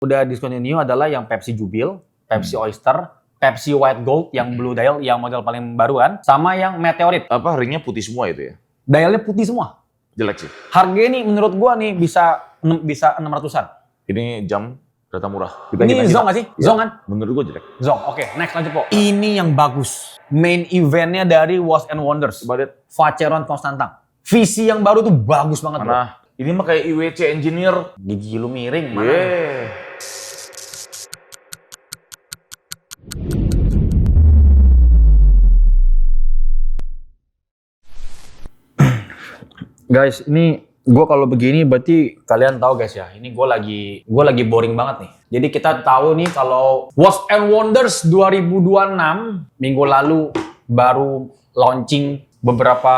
Udah discontinue adalah yang Pepsi Jubil, Pepsi Oyster, Pepsi White Gold yang Blue Dial yang model paling baruan, sama yang Meteorit. Apa ringnya putih semua itu ya? Dialnya putih semua. Jelek sih. Harganya nih menurut gua nih bisa 600-an. Ini jam data murah. Ini Zong nggak sih? Ya, Zong kan? menurut gua jelek. Zong. Oke, next lanjut po. Ini yang bagus. Main eventnya dari Watch and Wonders. Coba lihat. Vacheron Constantin. Visi yang baru tuh bagus banget bro. Mana? Ini mah kayak IWC Engineer. Gigi lu miring. Mana? Yeah. Guys, ini gue kalau begini berarti kalian tahu guys ya, ini gue lagi boring banget nih. Jadi kita tahu nih kalau Watch and Wonders 2026 minggu lalu baru launching beberapa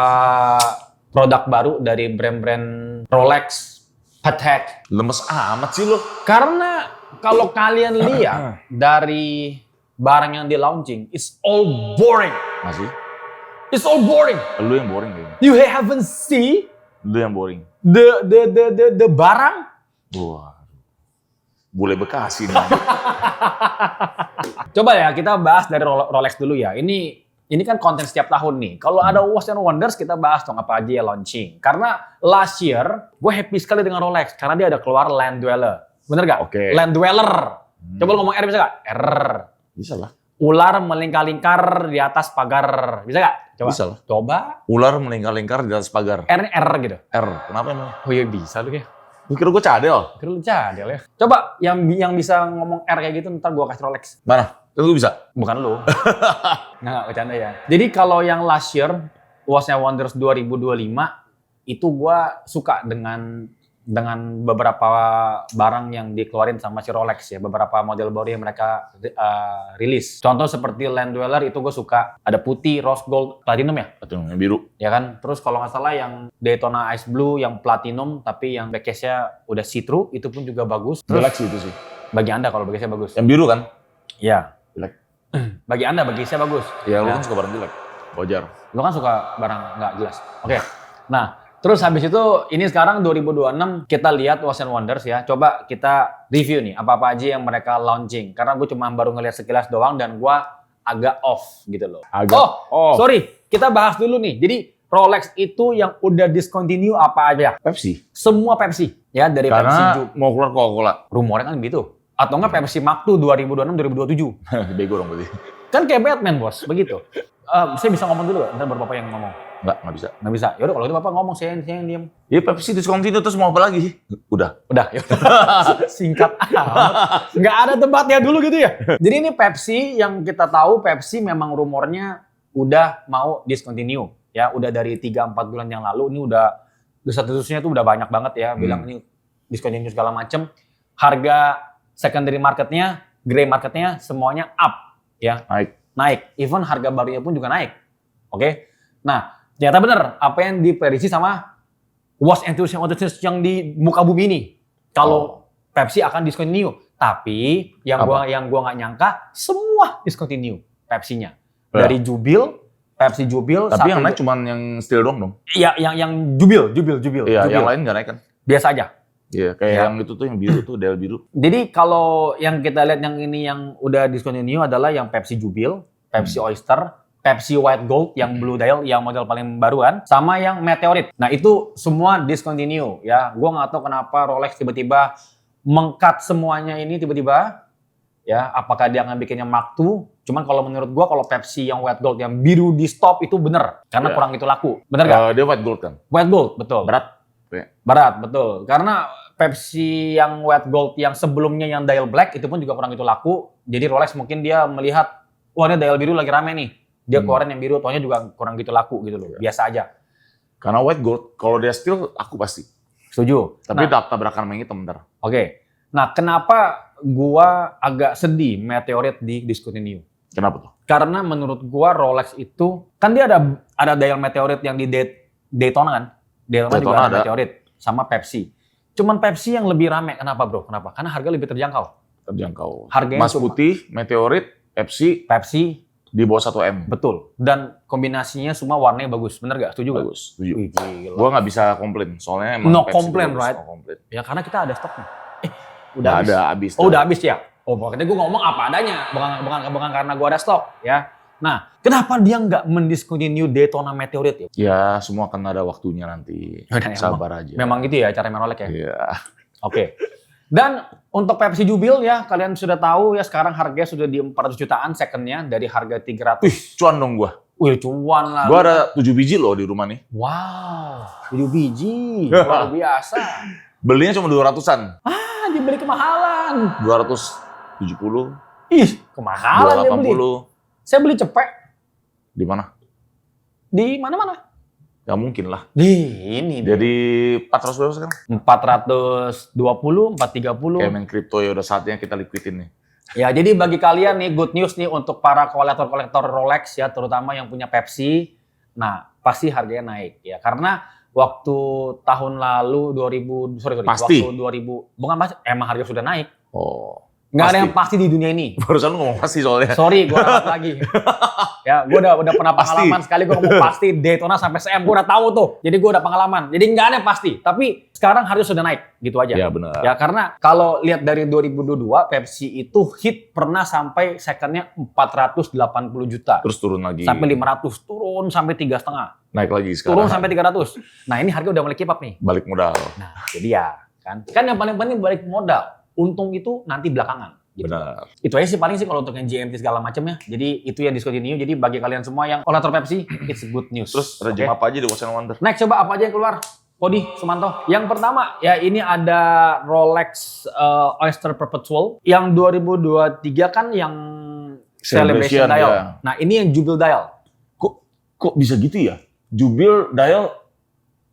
produk baru dari brand-brand Rolex, Patek. Lemes amat sih lo. Karena kalau kalian lihat dari barang yang di launching, it's all boring. Masih? It's all boring. Lu yang boring kayaknya. You haven't see Lu yang boring. the barang. Wah. Bule Bekasi nih. Coba ya kita bahas dari Rolex dulu ya. Ini kan konten setiap tahun nih. Kalau ada Watch and Wonders kita bahas dong apa aja ya launching. Karena last year gue happy sekali dengan Rolex karena dia ada keluar Land Dweller. Bener gak? Oke. Land Dweller. Coba lu ngomong R bisa gak? R. Bisa lah. Ular melingkar-lingkar di atas pagar. Bisa gak? Coba. Bisa lah. Coba. Ular melingkar-lingkar di atas pagar. R gitu. R. Kenapa emang? Oh iya bisa tuh ya. Lu kira gue cadel? Kira lu cadel ya. Coba yang bisa ngomong R kayak gitu ntar gue kasih Rolex. Mana? Kan gue bisa. Bukan lu. Nggak, bercanda ya. Jadi kalau yang last year, Watch and Wonders 2025, itu gue suka dengan beberapa barang yang dikeluarin sama si Rolex ya. Beberapa model baru yang mereka rilis. Contoh seperti Land Dweller itu gue suka. Ada putih, rose gold, platinum ya? Platinum yang biru. Ya kan? Terus kalau nggak salah yang Daytona Ice Blue yang platinum, tapi yang backcase-nya udah see-through, itu pun juga bagus. Terus Jelek sih itu sih. bagi Anda kalau backcase-nya bagus. Yang biru kan? Iya. Jelek. Bagi Anda, bagi saya bagus. Ya, lu Ya. kan suka barang jelek. Wajar. Lo kan suka barang nggak jelas. Oke. Nah, terus habis itu ini sekarang 2026 kita lihat Watch and Wonders ya. Coba kita review nih apa-apa aja yang mereka launching. Karena gue cuma baru ngeliat sekilas doang dan gue agak off gitu loh. Sorry. Kita bahas dulu nih. Jadi Rolex itu yang udah discontinue apa aja? Pepsi. Semua Pepsi. Ya dari Pepsi Karena mau keluar Coca-Cola. rumornya kan gitu. Atau enggak Pepsi Mark II 2026-2027. Bego dong berarti. Kan kayak Batman bos, begitu. Saya bisa ngomong dulu gak? Ntar baru Bapak yang ngomong. Nggak bisa. Nggak bisa. Yaudah kalau itu Bapak ngomong, saya yang diem. Ya Pepsi discontinue terus mau apa lagi? Udah. Udah, yaudah. Singkat amat. Nggak ada debatnya dulu gitu ya. Jadi ini Pepsi yang kita tahu, Pepsi memang rumornya udah mau discontinue. Ya, udah dari 3-4 bulan yang lalu, ini udah desas-desusnya tuh udah banyak banget ya. Bilang ini discontinue segala macem. Harga secondary marketnya, gray marketnya semuanya up. Ya, naik. Even harga barunya pun juga naik. Oke. Nah, ternyata benar apa yang diprediksi sama Watch enthusiast yang di muka bumi ini. Kalau Pepsi akan discontinue, tapi yang gua nggak nyangka semua discontinue Pepsi-nya. Dari Pepsi Jubil. Tapi yang naik cuma yang steel dong. Iya, yang Jubil. Iya, yang lain nggak naik kan? Biasa aja. Iya, kayak yang itu tuh yang biru tuh, Dial biru. Jadi kalau yang kita lihat yang ini yang udah discontinue adalah yang Pepsi Jubil, Pepsi Oyster, Pepsi White Gold yang Blue Dial yang model paling baruan, sama yang Meteorit. Nah itu semua discontinue ya. Gua nggak tahu kenapa Rolex tiba-tiba meng-cut semuanya ini tiba-tiba. Ya, apakah dia akan bikinnya Mark II? Cuman kalau menurut gua kalau Pepsi yang White Gold yang biru di stop itu bener karena kurang itu laku. Bener nggak? Dia White Gold kan? White Gold, betul. Berat, betul. Karena Pepsi yang White Gold yang sebelumnya yang dial black itu pun juga kurang itu laku. Jadi Rolex mungkin dia melihat, wah ini dial biru lagi rame nih. Dia keluarin yang biru, tohnya juga kurang gitu laku gitu loh. Biasa aja. Karena White Gold, kalau dia steel aku pasti. Setuju. Tapi tabrakan sama yang hitam bentar. Oke. Nah kenapa gua agak sedih Meteorit di discontinue? Kenapa tuh? Karena menurut gua Rolex itu, kan dia ada dial Meteorit yang di Daytona kan? Daytona juga ada Meteorit sama Pepsi. Cuman Pepsi yang lebih rame. Kenapa bro? Kenapa? Karena harga lebih terjangkau. Harganya Mas Putih, Meteorit, Pepsi di bawah 1 M. Betul. Dan kombinasinya semua warnanya bagus. Bener gak? Setuju gak? Bagus. Setuju. Gila. Gua nggak bisa komplain. Soalnya emang No Pepsi complain, bagus, right? No complain. Ya karena kita ada stoknya. Udah ada, habis. Oh, udah habis ya? Oh, pokoknya gue ngomong apa adanya, bukan karena gue ada stok ya. Nah, kenapa dia nggak mendiscontinue Daytona Meteorite ya? Ya, semua akan ada waktunya nanti. Yaudah, Sabar aja. Memang gitu ya cara main Rolex ya? Iya. Oke. Dan untuk Pepsi Jubil ya, kalian sudah tahu ya sekarang harganya sudah di 400 jutaan secondnya dari harga 300. Wih, cuan dong gua. Wih, cuan lah. Gua ada 7 biji loh di rumah nih. Wow, 7 biji. Luar biasa. Belinya cuma 200-an. Ah, dibeli kemahalan. 270, Ih, kemahalan dia beli. 280. Saya beli cepet. Di mana? Di mana-mana. Ya mungkin lah. Di ini. Jadi 400 berapa sekarang? 420, 430. Kayak main kripto ya udah saatnya kita liquidin nih. Ya, jadi bagi kalian nih good news nih untuk para kolektor-kolektor Rolex ya, terutama yang punya Pepsi. Nah, pasti harganya naik ya. Karena waktu tahun lalu 2000 Pasti. waktu 2000 bukan pasti, emang harga sudah naik. Oh. Nggak ada Pasti. yang pasti di dunia ini. Barusan lu ngomong pasti soalnya. Sorry, gue ralat lagi. Ya, gue udah pernah Pasti. pengalaman sekali gue ngomong pasti Daytona sampai CM, gue udah tahu tuh. Jadi gue udah pengalaman. Jadi nggak ada yang pasti. Tapi sekarang harga sudah naik, gitu aja. Ya benar. Ya, karena kalau lihat dari 2022, Pepsi itu hit pernah sampai secondnya 480 juta. Terus turun lagi. Sampai 500, turun sampai 3,5. Naik lagi sekarang. Turun sampai 300. Nah, ini harga udah mulai keep up nih. Balik modal. Nah, jadi ya. Kan yang paling penting balik modal. Untung itu nanti belakangan. Gitu. Benar. Itu aja sih paling sih kalau untuk yang GMT segala macamnya. Jadi itu yang discontinue. Jadi bagi kalian semua yang kolektor Pepsi, it's good news. Terus ada jam apa aja di Watch and Wonder? Next, coba apa aja yang keluar? Kodi, Sumanto. Yang pertama, ya ini ada Rolex Oyster Perpetual. Yang 2023 kan yang Celebration Dial. Ya. Nah, ini yang Jubil Dial. Kok bisa gitu ya? Jubil Dial,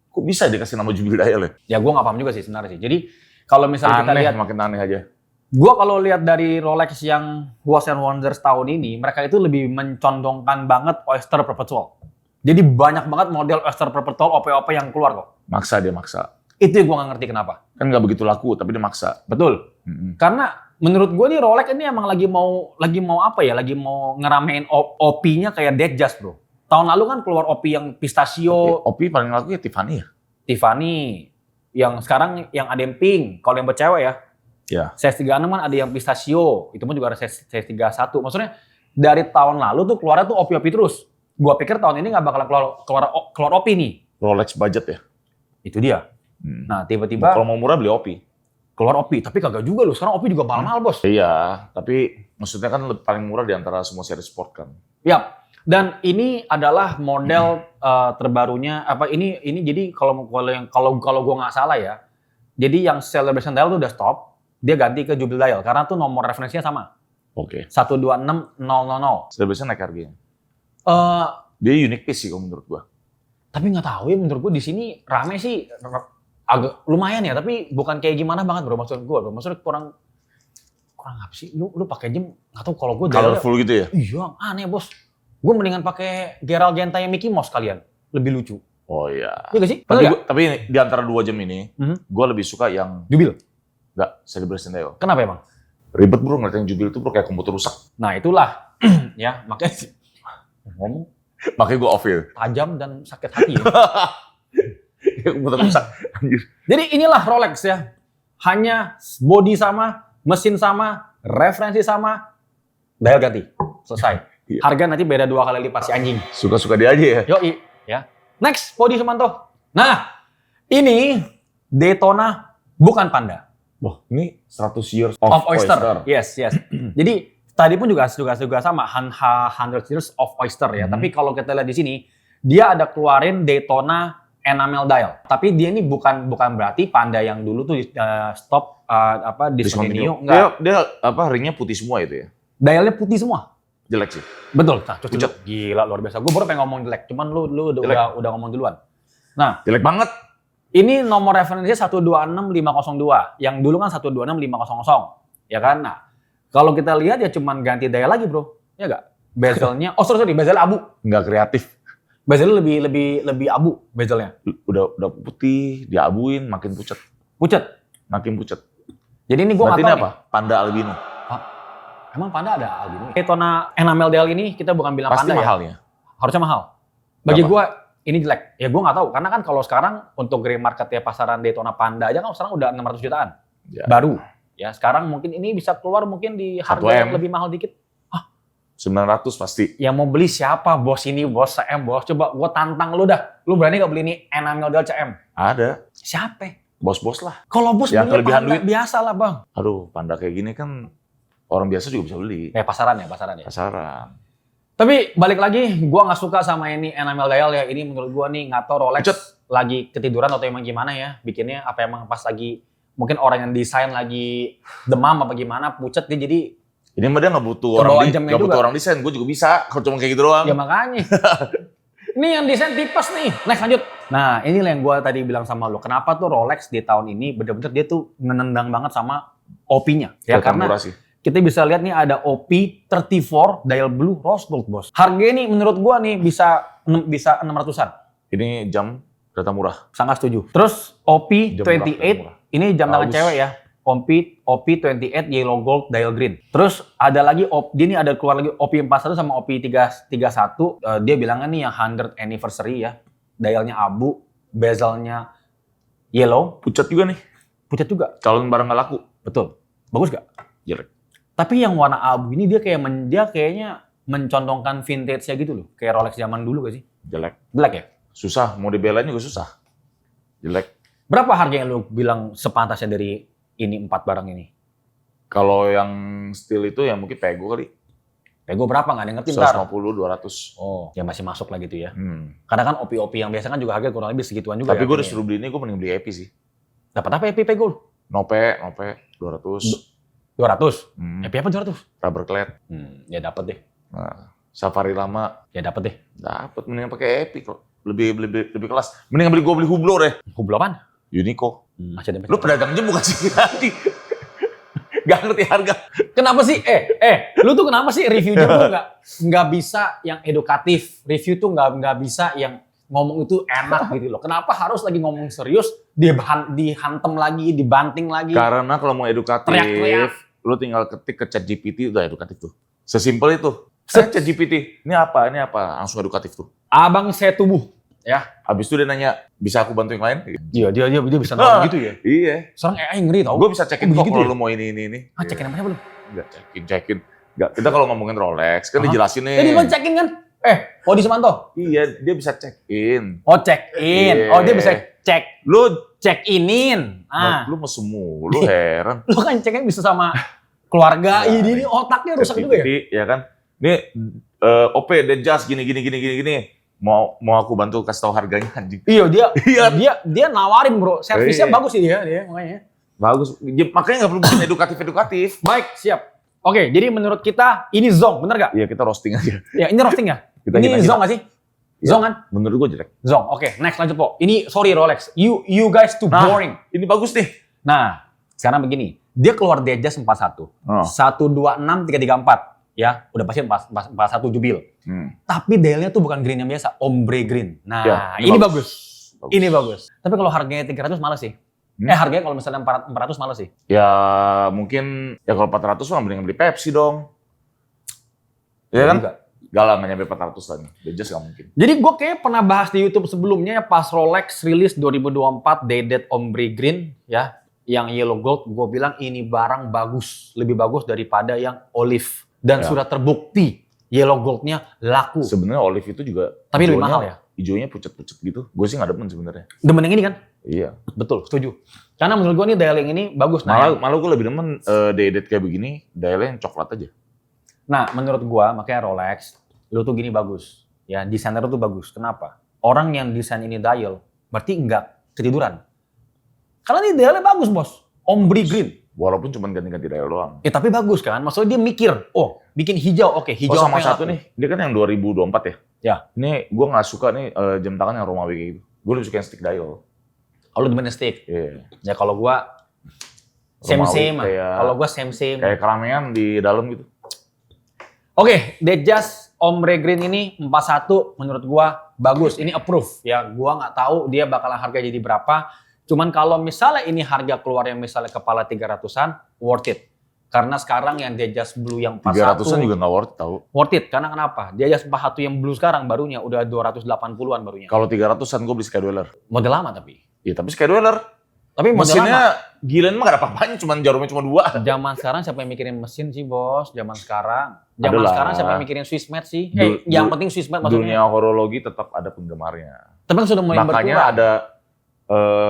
kok bisa dikasih nama Jubil Dial ya? Ya gue nggak paham juga sih sebenarnya sih. Jadi kalau misalnya kita lihat, makin aneh aja. gue kalau lihat dari Rolex yang Watch and Wonders tahun ini, mereka itu lebih mencondongkan banget Oyster Perpetual. Jadi banyak banget model Oyster Perpetual OP-OP yang keluar kok. Maksa dia maksa. Itu yang gue nggak ngerti kenapa. Kan nggak begitu laku, tapi dia maksa. Betul. Karena menurut gue nih Rolex ini emang lagi mau apa ya? Lagi mau ngeramein OP-nya kayak Datejust bro. Tahun lalu kan keluar OP yang pistachio, Opi paling laku ya Tiffany ya? Tiffany. Yang sekarang yang ada yang pink. Kalau yang buat cewek ya. Ya. Size 36 kan ada yang pistachio, itu pun juga ada size 31. Maksudnya dari tahun lalu tuh keluarnya tuh OP-OP terus. Gua pikir tahun ini nggak bakal keluar OP nih. Rolex budget ya? Itu dia. Nah tiba-tiba Kalau mau murah beli Opi. keluar OP, tapi kagak juga loh. Sekarang OP juga mahal-mahal bos. Iya, tapi maksudnya kan paling murah di antara semua seri sport kan. Yap. Dan ini adalah model terbarunya. Ini jadi kalau gua nggak salah ya. Jadi yang Celebration Dial tuh udah stop. Dia ganti ke Jubil Dial karena tuh nomor referensinya sama. Oke. 126000. Celebration naik harganya. Eh, Dia unique piece sih kalau menurut gua. tapi nggak tahu ya, menurut gue di sini rame sih agak lumayan ya, tapi bukan kayak gimana banget bro maksud gue bro. Maksudnya kurang apa sih? Lu pakai jam nggak tahu kalau gue Colorful gitu ya? Iya, aneh bos. Gue mendingan pakai Gerald Genta yang Mickey Mouse kalian. Lebih lucu. Oh iya. Iya gak sih? Tapi di antara 2 jam ini, gua lebih suka yang Jubil. nggak Celebration Dial. Kenapa emang? Ribet bro ngeliat yang Jubil itu bro kayak komputer rusak. Nah itulah. Ya, makanya ngomong Makanya gua off ya. tajam dan sakit hati ya. Kayak komputer rusak. Anjir. Jadi inilah Rolex ya. Hanya body sama, mesin sama, referensi sama, dial ganti. Selesai. Iya. Harga nanti beda 2 kali lipat si anjing. Suka-suka dia aja ya. Yoi. Ya. Next, Podi Sumanto. Nah, ini Daytona bukan Panda. Wah, ini 100 years Of Oyster. Yes. Jadi tadi pun juga sama 100 years of Oyster ya. Tapi kalau kita lihat di sini, dia ada keluarin Daytona Enamel Dial. Tapi dia ini bukan berarti Panda yang dulu tuh stop discontinue. Enggak. Dia ringnya putih semua itu ya. Dialnya putih semua. Jelek sih. Betul. Nah, pucat. Pucat. Gila luar biasa. Gue baru pengen ngomong jelek. Cuman lu udah ngomong duluan. Nah, Jelek banget. ini nomor referensinya 126502. Yang dulu kan 126500. Ya kan? Nah, kalau kita lihat ya cuman ganti dial lagi, bro. Ya enggak? Bezelnya, sorry, bezelnya abu. Nggak kreatif. Bezelnya lebih abu bezelnya. Udah putih, diabuin, makin pucat. Makin pucat. Jadi ini gua Berarti nggak ini tahu apa? Panda albino. Emang Panda ada albino? Daytona Enamel Dial ini kita bukan bilang Pasti Panda ya. mahalnya. Harusnya mahal. Bagi Berapa? gua ini jelek. Ya gua nggak tahu karena kan kalau sekarang untuk grey market ya pasaran Daytona Panda aja kan sekarang udah 600 jutaan. Ya. Baru Ya, sekarang mungkin ini bisa keluar mungkin di harga 1M. yang lebih mahal dikit. 900 pasti. Yang mau beli siapa? Bos ini, bos CM, bos. Coba gua tantang lu dah. Lu berani gak beli ini enamel del CM? Ada. Siapa? Bos-bos lah. Kalau bos Yang beli kelebihan Panda duit. biasa lah, Bang. Aduh, Panda kayak gini kan orang biasa juga bisa beli. Pasaran ya. Pasaran. Tapi balik lagi, gua nggak suka sama ini enamel dial ya. Ini menurut gua nih nggak tahu Rolex lagi ketiduran atau emang gimana ya bikinnya. Apa emang pas lagi mungkin orang yang desain lagi demam apa gimana pucet dia jadi Ini mah dia nggak butuh Kebawa orang jamnya nggak butuh juga. orang desain. Gue juga bisa kalau cuma kayak gitu doang. ya makanya. Ini yang desain tipes nih. Next lanjut. Nah inilah yang gua tadi bilang sama lo. Kenapa tuh Rolex di tahun ini bener-bener dia tuh menendang banget sama OP-nya. Ya Kelihatan karena murah sih. kita bisa lihat nih ada OP34 dial blue rose gold bos. Harganya nih menurut gua nih bisa 600-an. Ini jam kelihatan murah. Sangat setuju. Terus OP28 Jam murah. ini jam tangan Bagus. cewek ya. OP28 yellow gold dial green. Terus ada lagi dia ini ada keluar lagi OP41 sama OP31. Dia bilangnya nih yang 100th anniversary ya. Dialnya abu, bezelnya yellow, Pucat juga nih. pucat juga. Calon barang nggak laku. Betul. Bagus gak? Jelek. Tapi yang warna abu ini dia kayaknya mencontohkan vintage-nya gitu loh. Kayak Rolex zaman dulu gak sih? Jelek. Black ya? Susah. Mau dibelain juga susah. Jelek. Berapa harga yang lu bilang sepantasnya dari ini 4 barang ini? Kalau yang steel itu ya mungkin Pego kali. Pego berapa nggak ada yang ngerti ntar? 150, 200. Oh, ya masih masuk lah gitu ya. Karena Kadang kan OP-OP yang biasa kan juga harga kurang lebih segituan juga. tapi ya, gue harganya. disuruh beli ini, gue mending beli Epi sih. Dapat apa EP Pego? Nope, 200. 200. Hmm, EP apa 200? rubber clad. Ya dapat deh. Nah, Safari lama Ya dapat deh. dapat, mending pakai Epi kok. Lebih kelas. Mending gue beli Hublot deh. Hublot apaan? Uniqlo. Masih ada. Lu pedagang aja bukan sih anjing. Gak ngerti harga. Kenapa sih? Lu tuh kenapa sih reviewnya tuh nggak bisa yang edukatif? Review tuh nggak bisa yang ngomong itu enak gitu loh. Kenapa harus lagi ngomong serius dihantem lagi, dibanting lagi? Karena kalau mau edukatif, Teriak-teriak. lu tinggal ketik ke ChatGPT udah edukatif tuh. Sesimpel itu. ChatGPT, ini apa? Langsung edukatif tuh. Abang saya tubuh. Ya. Habis itu dia nanya, bisa aku bantu yang lain? Iya, dia bisa nanya gitu ya. Iya. Sekarang AI ngeri tau. Gue bisa cekin Oh, kok begitu kalau ya? lu mau ini. Ah, cekin namanya belum? Enggak, cekin. Enggak, kita kalau ngomongin Rolex, kan Hah? dijelasin nih. Jadi lo cekin kan? Odi Sumanto? Iya, dia bisa check-in. Oh, check in. Iya. Oh, dia bisa cek. Lu, Check inin. lu mesum mulu, heran. Lu kan ceknya bisa sama keluarga. Nah, Ini otaknya rusak juga ya? ChatGPT, ya kan? Ini OP, dia just gini. Mau aku bantu kasih tahu harganya anjing. Iya, Iya. dia nawarin, Bro. Servisnya Iya. bagus sih dia makanya. Bagus. Ya, makanya nggak perlu bikin edukatif. Baik, siap. Oke, jadi menurut kita ini zong, bener gak? Iya, kita roasting aja. Ya, ini roasting ya? Kita Ini hina-hina. zong gak sih? Iya. Zong kan? Menurut gue jelek. Zong. Oke, next lanjut, Po. Ini sorry Rolex. You guys too Nah. boring. Ini bagus nih. Nah, sekarang begini. Dia keluar Dejas 41. Oh. 126334. Ya, udah pasti 41 jubil. Tapi dialnya tuh bukan green yang biasa, ombre green. Nah, Ya, ini bagus. Bagus. Ini bagus. Tapi kalau harganya 300 malas sih. Harganya kalau misalnya 400 malas sih. Ya mungkin ya kalau 400 mah mending beli Pepsi dong. Iya kan? Juga. Gak lah, nggak nyampe 400 lagi. Dia just nggak mungkin. Jadi gue kayak pernah bahas di YouTube sebelumnya ya, pas Rolex rilis 2024 Day-Date Ombre Green ya, yang yellow gold, gue bilang ini barang bagus, lebih bagus daripada yang olive. Dan Ya. sudah terbukti yellow goldnya laku. Sebenarnya olive itu juga Tapi lebih hijaunya- mahal ya? Hijaunya pucet-pucet gitu. Gue sih nggak demen sebenarnya. Demen yang ini kan? Iya. Betul, setuju. Karena menurut gue nih dial yang ini bagus. Malah gue lebih demen day-date kayak begini, dialnya yang coklat aja. Nah, menurut gue makanya Rolex, lu tuh gini bagus. Ya, desainer tuh bagus. Kenapa? Orang yang desain ini dial, berarti nggak ketiduran. Karena ini dialnya bagus, bos. Ombre green. Walaupun cuma ganti-ganti dial doang. Tapi bagus kan? Maksudnya dia mikir, oh bikin hijau, oke hijau Oh, sama apa yang satu laku? nih, dia kan yang 2024 ya? Ya. Ini gue nggak suka nih jam tangan yang Romawi kayak gitu. Gue lebih suka yang stick dial. Kalau demen stick. Iya. Ya kalau gua same Romawi same. kayak- Kalau gua same same. Kayak keramaian di dalam gitu. Oke, Dejas Ombre Green ini 41 menurut gua bagus. Ini approve ya. Gua nggak tahu dia bakalan harga jadi berapa. Cuman kalau misalnya ini harga keluar yang misalnya kepala 300-an, worth it. Karena sekarang yang Dejas Blue yang 41 300-an juga nggak worth tau. worth it. Karena kenapa? Dejas 41 yang Blue sekarang barunya udah 280-an barunya. Kalau 300-an gue beli Skydeweller. Model lama tapi. Iya, tapi Skydeweller. Tapi model lama. Mesinnya gila mah gak ada apa-apanya, jarumnya cuma 2. Zaman sekarang siapa yang mikirin mesin sih, Bos? Zaman sekarang siapa yang mikirin Swissmate sih? Yang penting Swissmate maksudnya. Dunia horologi tetap ada penggemarnya. Tapi kan sudah mulai Makanya berkurang. ada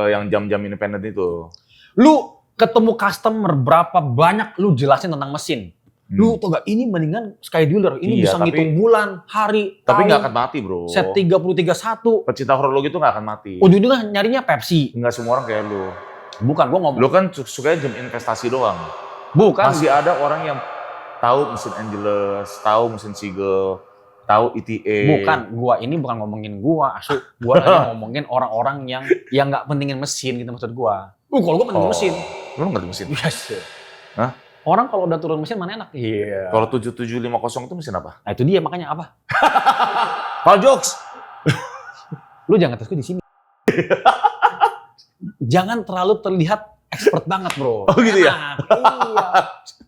yang jam-jam independen itu. Lu ketemu customer berapa banyak lu jelasin tentang mesin. Lu tau gak, ini mendingan Sky Dealer. Ini Iya, bisa ngitung bulan, hari, Tapi tahun. nggak akan mati, bro. Set 30-31. Pecinta horologi itu nggak akan mati. Ujung-ujungnya nyarinya Pepsi. Nggak semua orang kayak lu. Bukan, gua ngomong. Lu kan sukanya jam investasi doang. Bukan. Masih ada orang yang tahu mesin Angelus, tahu mesin Seagull, tahu ETA. Bukan, ini bukan ngomongin gua. Gua lagi ngomongin orang-orang yang nggak pentingin mesin gitu maksud gua. Kalau gua pentingin mesin. Lu ngerti mesin? Yes. Hah? Orang kalau udah turun mesin mana enak? Iya. Kalau 7750 itu mesin apa? Nah itu dia makanya apa? Paljokes. Lu jangan tes gua di sini. Jangan terlalu terlihat expert banget, bro. Oh gitu ya? Iya.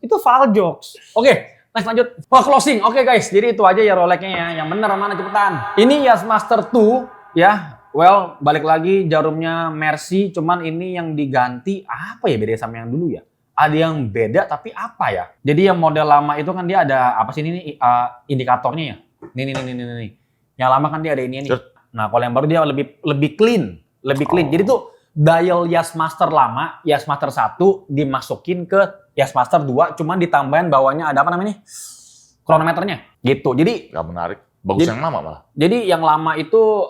Itu Valjokes. Oke, next lanjut. Closing. Oke guys, jadi itu aja ya Rolexnya ya. Yang bener mana cepetan. Ini Yachtmaster 2 ya. Well, balik lagi jarumnya Mercy, cuman ini yang diganti apa ya beda sama yang dulu ya? Ada yang beda tapi apa ya? Jadi yang model lama itu kan dia ada apa sih ini indikatornya ya? Nih. Yang lama kan dia ada ini nih. Nah, kalau yang baru dia lebih clean, Jadi tuh dial Yachtmaster lama, Yachtmaster 1 dimasukin ke Yachtmaster 2, cuman ditambahin bawahnya ada apa namanya? Kronometernya. Gitu. Jadi Gak menarik. Bagus yang lama malah. Jadi yang lama itu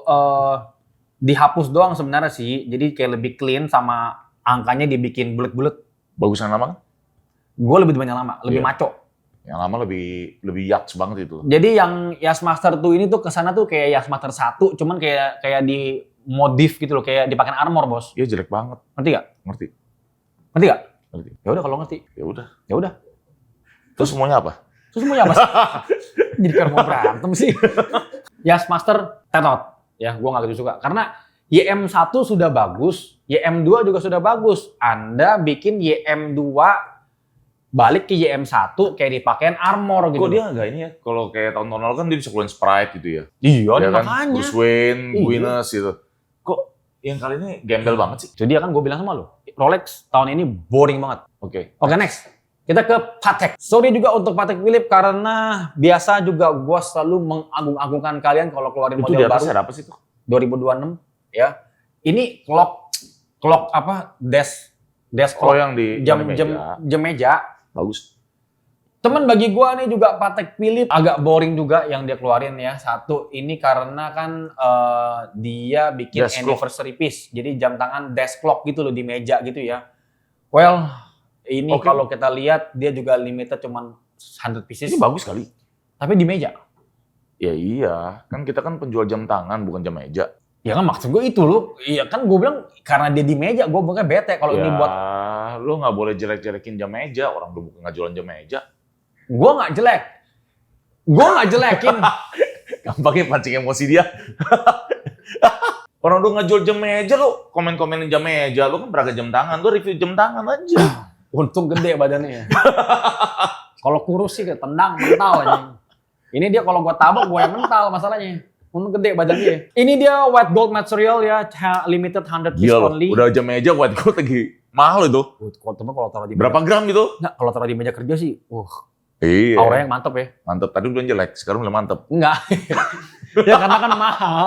dihapus doang sebenarnya sih. Jadi kayak lebih clean sama angkanya dibikin bulet-bulet. Bagus yang lama kan? Gue lebih demen yang lama, lebih Iya. maco. Yang lama lebih yachts banget itu. Jadi yang Yachtmaster 2 ini tuh kesana tuh kayak Yachtmaster 1, cuman kayak di modif gitu loh, kayak dipakai armor, Bos. Iya jelek banget. Ngerti gak? Ngerti. Ngerti gak? Ngerti. Ya udah kalau ngerti. Ya udah. Ya udah. Terus semuanya apa? Terus semuanya apa? Jadi karena mau berantem sih. Yachtmaster Tetot. Ya, gue gak gitu suka. Karena YM1 sudah bagus, YM2 juga sudah bagus. Anda bikin YM2 balik ke YM1 kayak dipakein armor gitu. Kok dia nggak ini ya? Kalau kayak tahun-tahun lalu kan dia bisa keluarin Sprite gitu ya? Iya, Ya kan? makanya. Bruce Wayne, Iya. Guinness gitu. Kok yang kali ini gembel banget sih? Jadi kan gue bilang sama lo, Rolex tahun ini boring banget. Oke. Oke, next. Kita ke Patek. Sorry juga untuk Patek Philippe karena biasa juga gue selalu mengagung-agungkan kalian kalau keluarin Itu di model atas baru. ada apa sih tuh? 2026 ya. Ini clock apa? Desk Oh clock. yang di Jam meja. meja. Bagus. Temen bagi gua nih juga Patek Philippe agak boring juga yang dia keluarin ya. Satu ini karena kan dia bikin Desk clock. anniversary piece. Jadi jam tangan desk clock gitu loh di meja gitu ya. Well, ini Oke. kalau kita lihat dia juga limited cuman 100 pieces. Ini bagus kali. Tapi di meja. Ya iya, kan kita kan penjual jam tangan bukan jam meja. Ya kan maksud gue itu loh. Iya kan gue bilang karena dia di meja gue bukan bete kalau Ya, ini buat lu nggak boleh jelek-jelekin jam meja. Orang lu bukan nggak jualan jam meja. gue nggak jelek. Gue nggak jelekin. Gampangnya pancing emosi dia. Orang lu nggak jual jam meja, lu komen-komenin jam meja. Lu kan beragam jam tangan, lu review jam tangan aja. Untung gede badannya. Kalau kurus sih ketendang mental aja. Ini dia kalau gue tabok gue yang mental masalahnya. Untung gede badannya. Ini dia white gold material ya, limited 100 piece Gila only. loh, udah jam meja white gold lagi mahal itu. Kalau taruh di Berapa meja, gram gitu? Nggak, kalau taruh di meja kerja sih, Iya. auranya yang mantep ya. Mantep. Tadi udah jelek, sekarang udah mantep. Enggak. Ya karena kan mahal.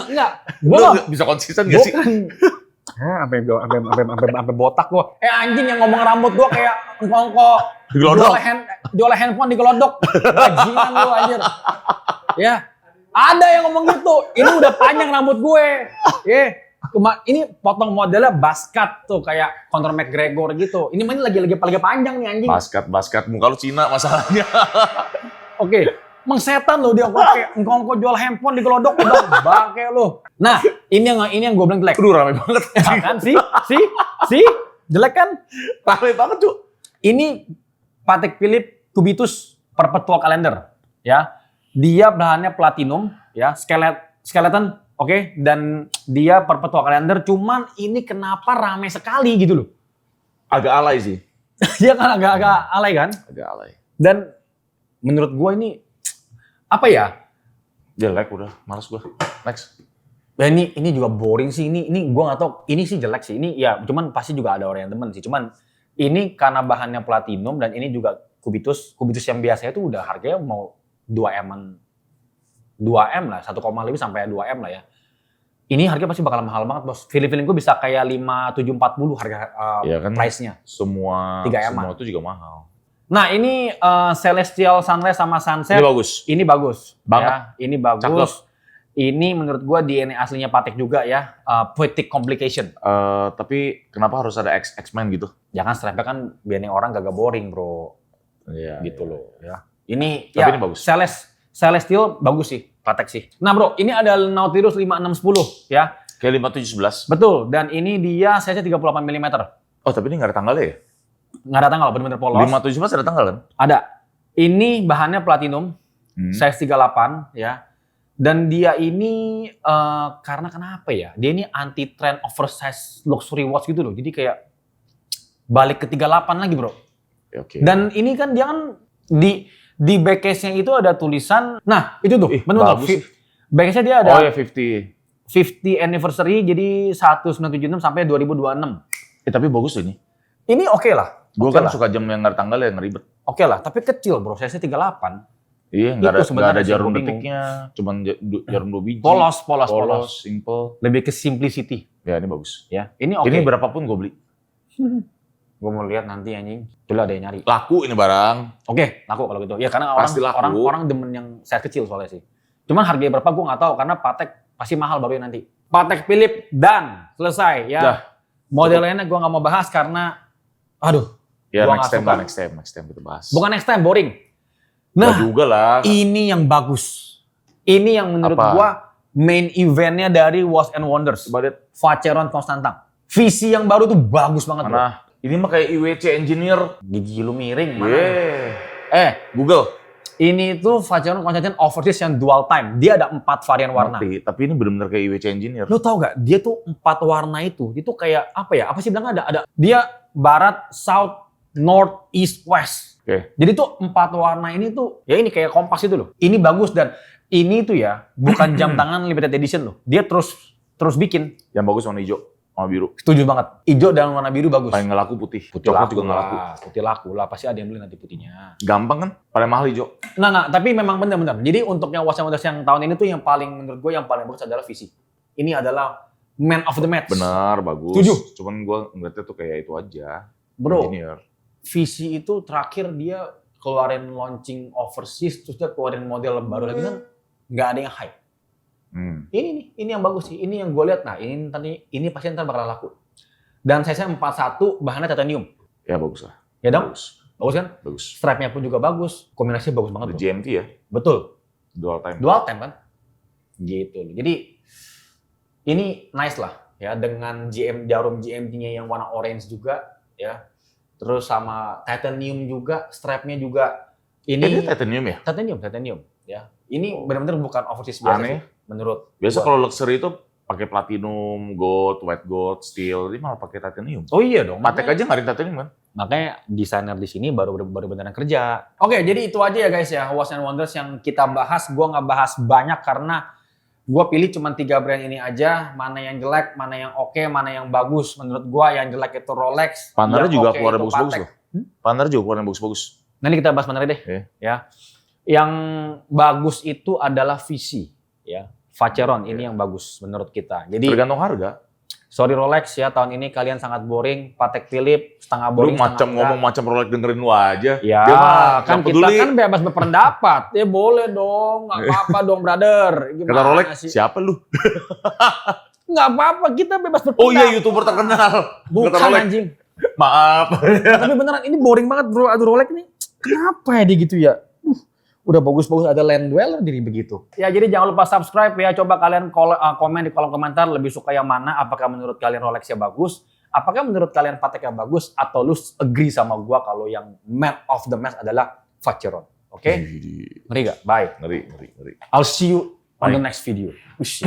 Enggak. Lu bisa konsisten gak sih? Sampai botak gua. Anjing yang ngomong rambut gua kayak engkong-engkong. Digelodok. Jual handphone digelodok. Bajingan lu anjir. Ya. Ada yang ngomong gitu. Ini udah panjang rambut gue. Ini potong modelnya basket tuh kayak Conor McGregor gitu. Ini mainnya lagi panjang nih anjing. Basket. Muka lu Cina masalahnya. Oke. Mengsetan lo dia kayak engkong jual handphone digelodok udah bangke lu. Nah, ini yang gue bilang jelek. Aduh rame banget. Ya kan sih jelek kan? Rame banget cuy. Ini Patek Philippe Cubitus Perpetual Calendar ya. Dia bahannya platinum ya, skeleton oke, dan dia Perpetual Calendar, cuman ini kenapa rame sekali gitu loh. Agak alay sih. Dia kan agak-agak alay kan? Agak alay. Dan menurut gua ini apa ya? Jelek udah, males gua. Next. Ya ini juga boring sih. Ini gua nggak tahu. Ini sih jelek sih. Ini ya cuman pasti juga ada orang yang demen sih. Cuman ini karena bahannya platinum dan ini juga kubitus yang biasanya itu udah harganya mau 2M-an. 2M lah, 1, lebih sampai 2M lah ya. Ini harganya pasti bakal mahal banget, Bos. Feeling gue bisa kayak 5.740 harga Ya kan, price-nya. Semua 3M-an. itu juga mahal. Nah, ini Celestial Sunrise sama Sunset. Ini bagus. Ini bagus. Banget. Ya, ini bagus. Cakep. Ini menurut gua DNA aslinya Patek juga ya. Poetic Complication. Tapi kenapa harus ada X-Men gitu? Jangan strapnya kan biar orang gak boring, bro. Iya. Gitu loh. Ya. Ini Tapi ya, ini bagus. Celestial bagus sih, Patek sih. Nah bro, ini ada Nautilus 5610 ya. Kayak 5711. Betul, dan ini dia size-nya 38 mm. Oh, tapi ini nggak ada tanggalnya ya? Nggak ada tanggal, bener-bener polos. 5711 ada tanggal kan? Ada. Ini bahannya platinum, size 38 ya. Dan dia ini karena kenapa ya? Dia ini anti trend oversize luxury watch gitu loh. Jadi kayak balik ke 38 lagi bro. Ya, oke. Dan ini kan dia kan di back case-nya itu ada tulisan. Nah itu tuh, bener tuh. bagus sih. Back case-nya dia ada Oh ya 50 anniversary jadi 1976 sampai 2026. Tapi bagus ini. Ini oke lah. Gue Oke kan lah. suka jam yang nggak ada tanggal yang ngeribet. Oke lah, tapi kecil bro, size-nya 38. Iya, Itu nggak sebenarnya ada sih jarum gua bingung. detiknya, cuman jarum 2 biji. Polos, simple. Lebih ke simplicity. Ya ini bagus. Ya, ini oke. Ini berapapun gue beli. Gue mau lihat nanti anjing. Dulu ada yang nyari. Laku ini barang. Oke, laku kalau gitu. Ya karena Pasti laku. orang demen yang size kecil soalnya sih. Cuman harganya berapa gue nggak tahu karena Patek pasti mahal baru nanti. Patek Philippe dan selesai ya. Dah. Model lainnya gue nggak mau bahas karena aduh. Ya Gua next nggak time, suka. next time kita bahas. Bukan next time, boring. Nah, Nah, juga lah. ini yang bagus. Ini yang menurut Apa? gua main eventnya dari Watch and Wonders. Coba lihat. Vacheron Constantin. Visi yang baru tuh bagus banget bro. Mana? Ini mah kayak IWC Engineer. Gigi lu miring mana? Yeah. Google. Ini tuh Vacheron Constantin Overseas yang dual time. Dia ada 4 varian warna. Tapi ini benar-benar kayak IWC Engineer. Lu tau gak? Dia tuh 4 warna itu kayak apa ya? Apa sih bilangnya ada? Dia barat, south, north, east, west. Oke. Jadi tuh 4 warna ini tuh ya ini kayak kompas itu loh. Ini bagus dan ini tuh ya bukan jam tangan limited edition loh. Dia terus bikin. Yang bagus warna hijau sama biru. Setuju banget. Hijau dan warna biru bagus. Paling nggak laku putih. Putih Coklat laku juga nggak lah. laku. Putih laku lah. Pasti ada yang beli nanti putihnya. Gampang kan? Paling mahal hijau. Nggak. Tapi memang benar-benar. Jadi untuk yang Watch and Wonders yang tahun ini tuh yang paling menurut gue yang paling bagus adalah visi. Ini adalah man of the match. Benar, bagus. Setuju. Cuman gue ngeliatnya tuh kayak itu aja. Bro, Engineer. visi itu terakhir dia keluarin launching overseas, terus dia keluarin model baru lagi kan nggak ada yang hype. Ini yang bagus sih. Ini yang gue lihat. Nah ini pasti ntar bakal laku. Dan size-nya 41, bahannya titanium. Ya bagus lah. Ya dong? Bagus. Bagus kan? Bagus. Stripe-nya pun juga bagus. Kombinasinya bagus banget. Ada Bro. GMT ya. Betul. Dual time. Dual time kan? Gitu. Jadi ini nice lah ya dengan jarum GMT-nya yang warna orange juga ya. Terus sama titanium juga, strap-nya juga ini Ini titanium ya? titanium ya. Ini benar-benar bukan overseas biasa Aneh. sih, menurut Biasa gua. kalau luxury itu pakai platinum, gold, white gold, steel. Ini malah pakai titanium. Oh iya dong. Patek aja nggak ada titanium kan? Makanya desainer di sini baru beneran kerja. Oke, jadi itu aja ya guys ya, Watch and Wonders yang kita bahas. Gua nggak bahas banyak karena gua pilih cuma 3 brand ini aja. Mana yang jelek, mana yang oke, mana yang bagus. Menurut gua yang jelek itu Rolex. Panernya yang juga oke keluar itu bagus-bagus Patek. loh. Paner juga keluar yang bagus-bagus. Nanti kita bahas Panernya deh. Ya. Yang bagus itu adalah visi. Ya. Vacheron ini yang bagus menurut kita. Jadi Tergantung harga. sorry Rolex ya, tahun ini kalian sangat boring. Patek Philippe setengah boring. Lu macam setengah enggak. ngomong macam Rolex dengerin lu aja. Ya, Dia mah kan nggak kita peduli. kan bebas berpendapat. Ya boleh dong, nggak apa-apa dong brother. Gimana Kata Rolex, sih? siapa lu? Nggak apa-apa, kita bebas berpendapat. Oh iya, YouTuber terkenal. Bukan Kata Rolex, anjing. maaf. Tapi beneran ini boring banget bro. Aduh Rolex nih, kenapa ya dia gitu ya? Udah bagus-bagus ada land dweller diri begitu. Ya jadi jangan lupa subscribe ya. Coba kalian komen di kolom komentar lebih suka yang mana. Apakah menurut kalian Rolexnya bagus? Apakah menurut kalian Pateknya bagus? Atau lu agree sama gua kalau yang man of the match adalah Vacheron? Oke? Ngeri gak? Bye. Ngeri. I'll see you on Bye. the next video. Ush.